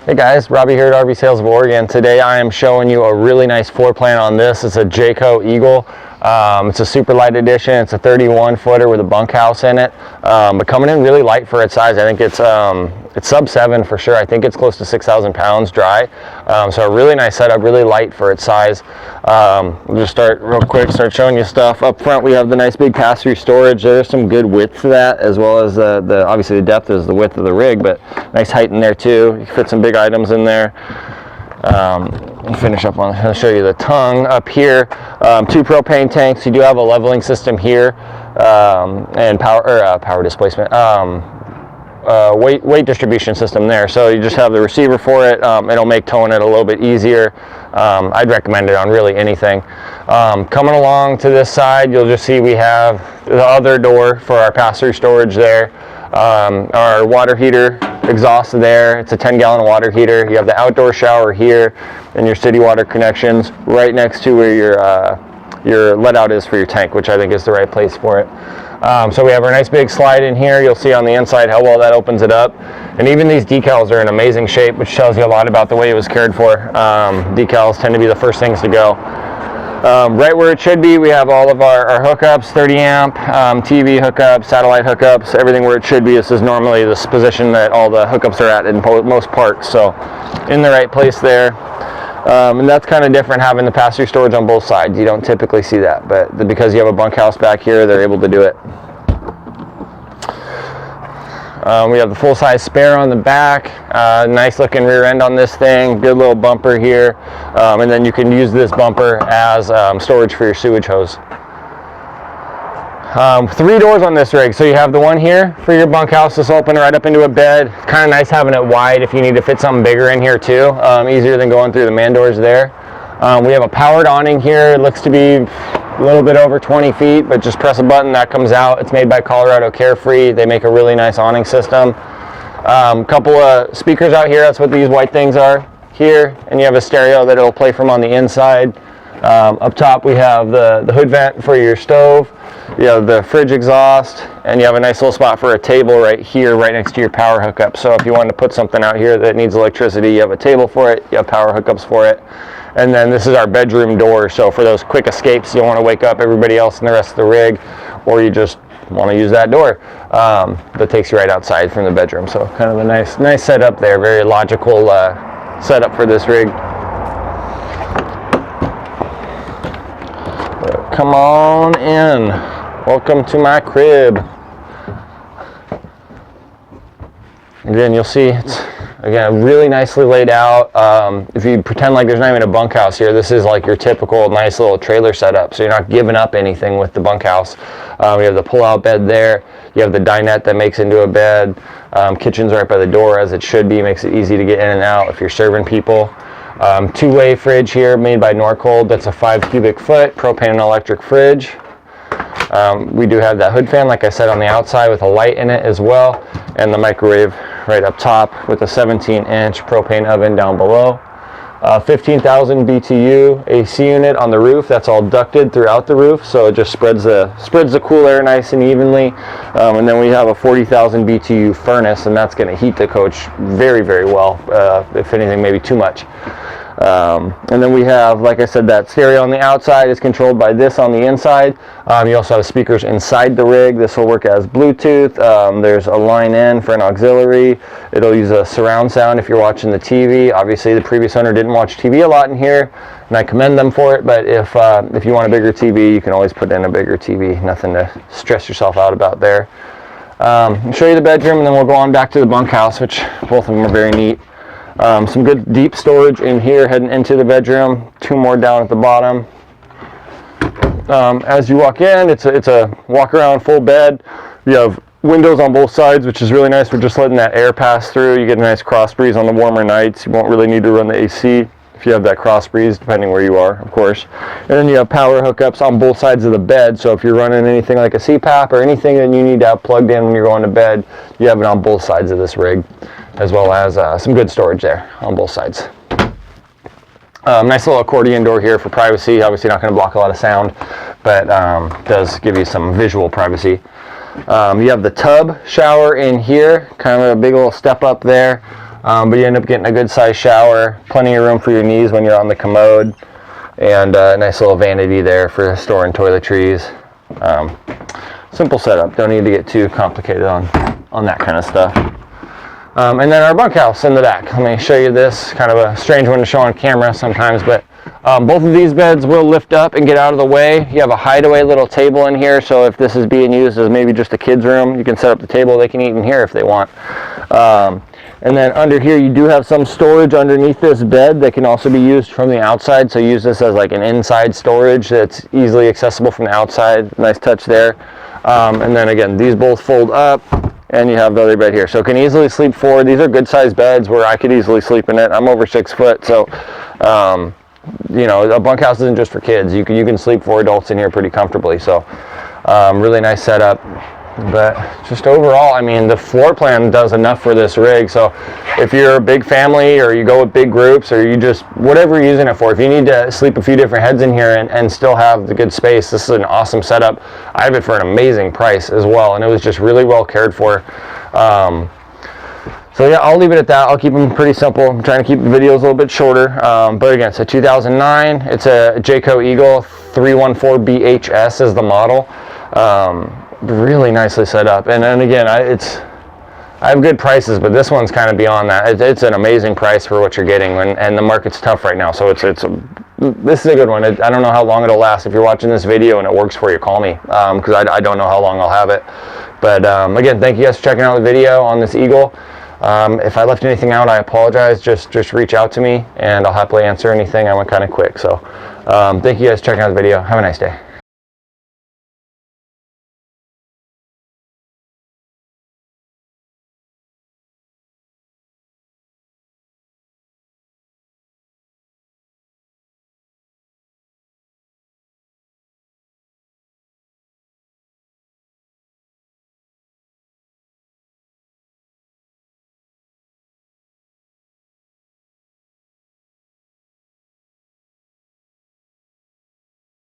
Hey guys, Robbie here at RV Sales of Oregon. Today I am showing you a really nice floor plan on this. It's a Jayco Eagle. It's a super light edition. It's a 31 footer with a bunkhouse in it, but coming in really light for its size. I think it's sub 7 for sure. I think it's close to 6,000 pounds dry. So a really nice setup, really light for its size. We'll just start real quick, start showing you stuff. Up front we have the nice big pass-through storage. There's some good width to that, as well as obviously the depth is the width of the rig, but nice height in there too. You can fit some big items in there. Finish up on, I'll show you the tongue up here. 2 propane tanks. You do have a leveling system here, and power displacement, weight distribution system there. So you just have the receiver for it. It'll make towing it a little bit easier. I'd recommend it on really anything. Coming along to this side, you'll just see we have the other door for our pass-through storage there. Our water heater exhaust there. It's a 10-gallon water heater. You have the outdoor shower here and your city water connections right next to where your let out is for your tank, which I think is the right place for it. So we have our nice big slide in here. You'll see on the inside how well that opens it up. And even these decals are in amazing shape, which tells you a lot about the way it was cared for. Decals tend to be the first things to go. Right where it should be, we have all of our hookups, 30 amp, TV hookups, satellite hookups, everything where it should be. This is normally this position that all the hookups are at in most parks, so in the right place there. And that's kind of different having the pass-through storage on both sides. You don't typically see that, but because you have a bunkhouse back here, they're able to do it. We have the full-size spare on the back, nice looking rear end on this thing, good little bumper here, and then you can use this bumper as storage for your sewage hose. 3 doors on this rig, so you have the one here for your bunkhouse. This will open right up into a bed. Kind of nice having it wide if you need to fit something bigger in here too, easier than going through the man doors there. We have a powered awning here. It looks to be a little bit over 20 feet, but just press a button, that comes out. It's made by Colorado Carefree. They make a really nice awning system. Couple of speakers out here. That's what these white things are here, and you have a stereo that it'll play from on the inside. Up top we have the hood vent for your stove. You have the fridge exhaust, and you have a nice little spot for a table right here, right next to your power hookup. So if you want to put something out here that needs electricity, you have a table for it, you have power hookups for it. And then this is our bedroom door, so for those quick escapes, you don't want to wake up everybody else and the rest of the rig, or you just want to use that door that takes you right outside from the bedroom. So kind of a nice setup there, very logical setup for this rig. Come on in. Welcome to my crib. Again, you'll see it's really nicely laid out. If you pretend like there's not even a bunkhouse here, this is like your typical nice little trailer setup, so you're not giving up anything with the bunkhouse. We have the pull-out bed there. You have the dinette that makes into a bed. Kitchen's right by the door, as it should be. Makes it easy to get in and out if you're serving people. 2-way fridge here made by Norcold. That's a 5 cubic foot propane and electric fridge. We do have that hood fan, like I said, on the outside with a light in it as well, and the microwave right up top with a 17-inch propane oven down below. 15,000 BTU AC unit on the roof. That's all ducted throughout the roof, so it just spreads the cool air nice and evenly. And then we have a 40,000 BTU furnace, and that's going to heat the coach very, very well. If anything, maybe too much. And then we have, like I said, that stereo on the outside is controlled by this on the inside. You also have speakers inside the rig. This will work as Bluetooth. There's a line in for an auxiliary. It'll use a surround sound if you're watching the TV. Obviously, the previous owner didn't watch TV a lot in here, and I commend them for it. But if you want a bigger TV, you can always put in a bigger TV. Nothing to stress yourself out about there. I'll show you the bedroom, and then we'll go on back to the bunkhouse, which both of them are very neat. Some good deep storage in here heading into the bedroom. 2 more down at the bottom. As you walk in, it's a walk around full bed. You have windows on both sides, which is really nice. We're just letting that air pass through. You get a nice cross breeze on the warmer nights. You won't really need to run the AC if you have that cross breeze, depending where you are, of course. And then you have power hookups on both sides of the bed. So if you're running anything like a CPAP or anything that you need to have plugged in when you're going to bed, you have it on both sides of this rig, as well as some good storage there on both sides. Nice little accordion door here for privacy. Obviously not going to block a lot of sound, but does give you some visual privacy. You have the tub shower in here, kind of a big little step up there. but you end up getting a good sized shower, plenty of room for your knees when you're on the commode, and a nice little vanity there for storing toiletries. Simple setup, don't need to get too complicated on that kind of stuff. And then our bunkhouse in the back. Let me show you this, kind of a strange one to show on camera sometimes, but both of these beds will lift up and get out of the way. You have a hideaway little table in here, so if this is being used as maybe just a kid's room, you can set up the table, they can eat in here if they want. And then under here you do have some storage underneath this bed that can also be used from the outside, so use this as like an inside storage that's easily accessible from the outside. Nice touch there. And then again, these both fold up, and you have the other bed here, so it can easily sleep forward. These are good sized beds where I could easily sleep in it. I'm over 6 foot, so you know, a bunkhouse isn't just for kids. You can sleep 4 adults in here pretty comfortably. So really nice setup. But just overall, I mean, the floor plan does enough for this rig. So if you're a big family, or you go with big groups, or you just, whatever you're using it for, if you need to sleep a few different heads in here and still have the good space, this is an awesome setup. I have it for an amazing price as well, and it was just really well cared for. So yeah, I'll leave it at that. I'll keep them pretty simple. I'm trying to keep the videos a little bit shorter. But again, it's a 2009. It's a Jayco Eagle 314BHS is the model. Really nicely set up. And then again, I have good prices, but this one's kind of beyond that. It's an amazing price for what you're getting, and the market's tough right now. So this is a good one. I don't know how long it'll last. If you're watching this video and it works for you, call me, because I don't know how long I'll have it. But again, thank you guys for checking out the video on this Eagle. If I left anything out, I apologize. Just reach out to me, and I'll happily answer anything. I went kind of quick. So thank you guys for checking out the video. Have a nice day.